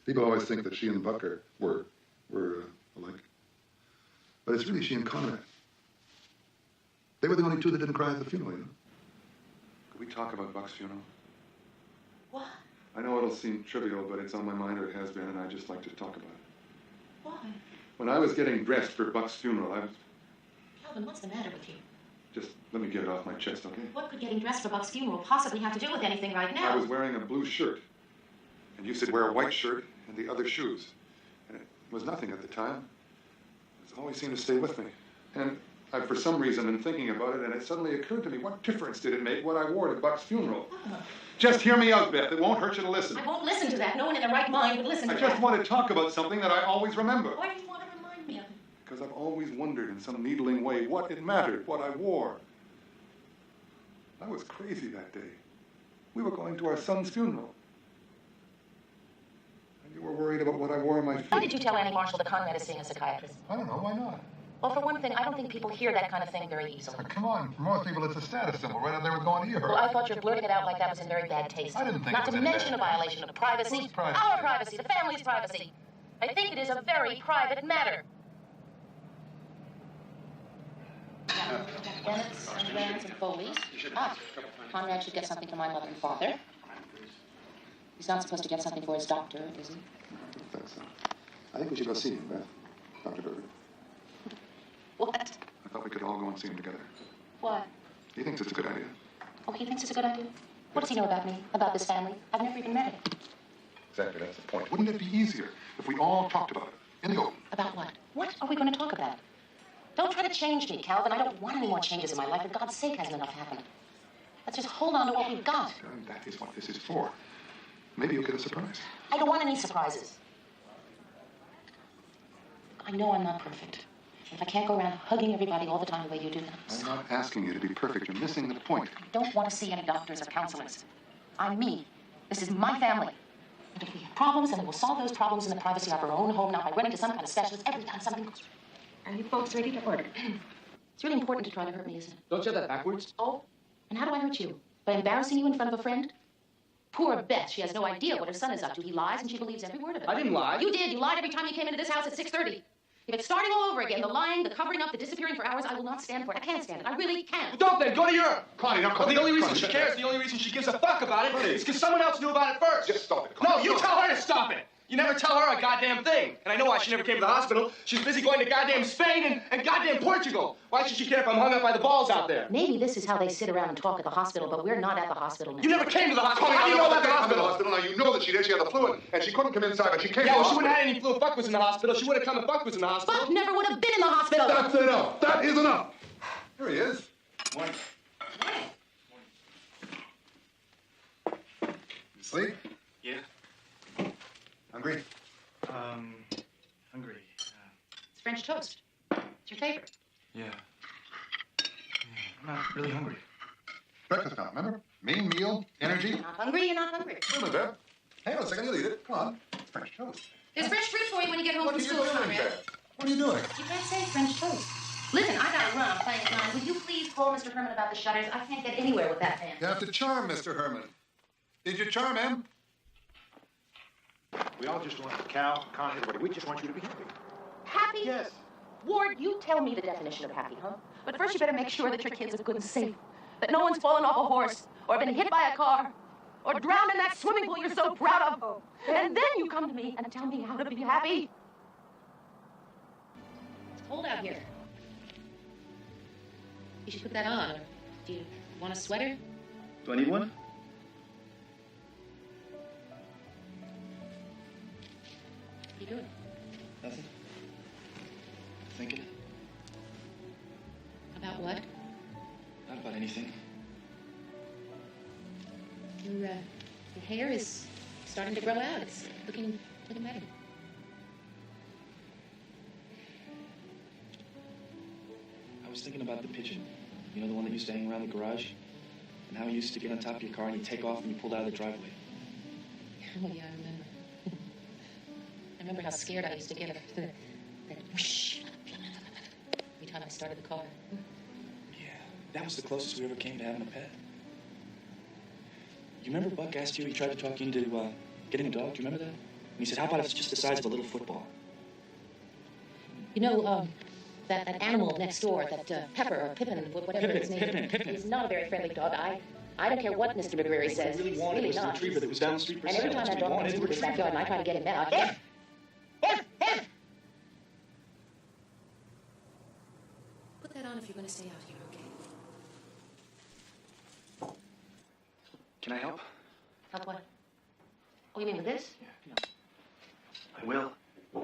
People always think that she and Buck were alike. But it's really she and Conrad. They were the only two that didn't cry at the funeral, you know. Could we talk about Buck's funeral? What? I know it'll seem trivial, but it's on my mind, or it has been, and I'd just like to talk about it. Why? When I was getting dressed for Buck's funeral, I was... Calvin, what's the matter with you? Just let me get it off my chest, okay? What could getting dressed for Buck's funeral possibly have to do with anything right now? I was wearing a blue shirt. And you said wear a white shirt and the other shoes. And it was nothing at the time. It's always seemed to stay with me. And I've, for some reason, been thinking about it, and it suddenly occurred to me, what difference did it make what I wore to Buck's funeral? Oh. Just hear me out, Beth. It won't hurt you to listen. I won't listen to that. No one in their right mind would listen to that. I just want to talk about something that I always remember. Why do you want to remind me of it? Because I've always wondered in some needling way what it mattered, what I wore. I was crazy that day. We were going to our son's funeral. And you were worried about what I wore on my feet. Why did you tell Annie Marshall that Conrad is seeing a psychiatrist? I don't know. Why not? Well, for one thing, I don't think people hear that kind of thing very easily. But come on. For most people, it's a status symbol right up there with going to your Well, I thought your blurting it out like that was in very bad taste. I didn't think Not it was to in mention bad. a violation of privacy. Whose privacy? Our privacy, the family's privacy. I think it is a very private matter. Now, Bennett's and Rand's and Foley's. Ah, Conrad should get something for my mother and father. He's not supposed to get something for his doctor, is he? I think so. I think we should go see him, Beth. Dr. Berger. What? I thought we could all go and see him together. Why? He thinks it's a good idea. Oh, he thinks it's a good idea? What does he know about me? About this family? I've never even met him. Exactly, that's the point. Wouldn't it be easier if we all talked about it in the open? About what? What are we going to talk about? Don't try to change me, Calvin. I don't want any more changes in my life. For God's sake, hasn't enough happened. Let's just hold on to what we've got. And that is what this is for. Maybe you'll get a surprise. I don't want any surprises. I know I'm not perfect. If I can't go around hugging everybody all the time the way you do, then I'm not asking you to be perfect. You're missing the point. I don't want to see any doctors or counselors. I'm me. This is my family. And if we have problems, then we'll solve those problems in the privacy of our own home, not by running to some kind of specialist every time something goes wrong. Are you folks ready to order? It's really important to try to hurt me, isn't it? Don't you have that backwards? Oh, and how do I hurt you? By embarrassing you in front of a friend? Poor Beth. She has no idea what her son is up to. He lies, and she believes every word of it. I didn't lie. You did. You lied every time you came into this house at 6:30. If it's starting all over again, the lying, the covering up, the disappearing for hours, I will not stand for it. I can't stand it. I really can't. Don't then. Go to Europe. Connie, now, Well, Connie. the only reason Connie, she shut cares, up. the only reason she gives a fuck about it is because someone else knew about it first. Just stop it, No, Connie. you tell her to stop it. You never tell her a goddamn thing. And I know why she never came to the hospital. She's busy going to goddamn Spain and goddamn Portugal. Why should she care if I'm hung up by the balls out there? Maybe this is how they sit around and talk at the hospital, but we're not at the hospital now. You never came to the hospital. Connie, How do you know about the hospital? Now, you know that she did. She had the flu, and she couldn't come inside, but she came Yeah, to well, the she wouldn't hospital. have had any flu if Buck was in the hospital. She would have come if Buck was in the hospital. Buck never would have been in the hospital. That's enough. That is enough. Here he is. Morning. You sleep? Yeah. Hungry? Hungry. It's French toast. It's your favorite. Yeah. I'm not really hungry. Breakfast now, remember? Main meal, energy. You're not hungry, you're not hungry. Wait a minute, Beth. Hang on a second, you'll eat it. Come on. It's French toast. There's fresh fruit for you when you get home What are from you school, doing, Conrad. Beth? What are you doing? You can't say French toast. Listen, I gotta run. I'm playing at 9. Would you please call Mr. Herman about the shutters? I can't get anywhere with that man. You have to charm Mr. Herman. Did you charm him? We all just want Cal, Connie, everybody. We just want you to be happy. Happy? Yes. Ward, you tell me the definition of happy, huh? But first you better make sure that your kids are good and safe. That no one's fallen off a horse, or been hit by a car, or drowned in that swimming pool you're so proud of. And then you come to me and tell me how to be happy. It's cold out here. You should put that on. Or do you want a sweater? Do I need one? What are you doing? Nothing. Thinking. About what? Not about anything. Your hair is starting to grow out. It's looking better. I was thinking about the pigeon. You know, the one that used to hang around the garage? And how he used to get on top of your car and you'd take off when you pulled out of the driveway. Oh, yeah, I remember. I remember how scared I used to get of that whoosh every time I started the car. Yeah, that was the closest we ever came to having a pet. You remember Buck asked you, he tried to talk you into getting a dog? Do you remember that? And he said, how about if it's just the size of a little football? You know, that animal next door, that Pepper or Pippin, whatever his name is not a very friendly dog. I don't care what Mr. McGreary says. He really wanted was the retriever that was down the street for And sale. every time that dog comes into his backyard and I try to get him out. Put that on if you're going to stay out here, okay? Can I help? Help what? Oh, you mean with this? Yeah. I will.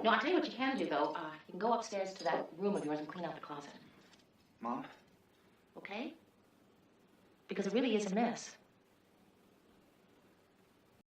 No, I'll tell you what you can do, though. You can go upstairs to that room of yours and clean out the closet. Mom? Okay? Because it really is a mess.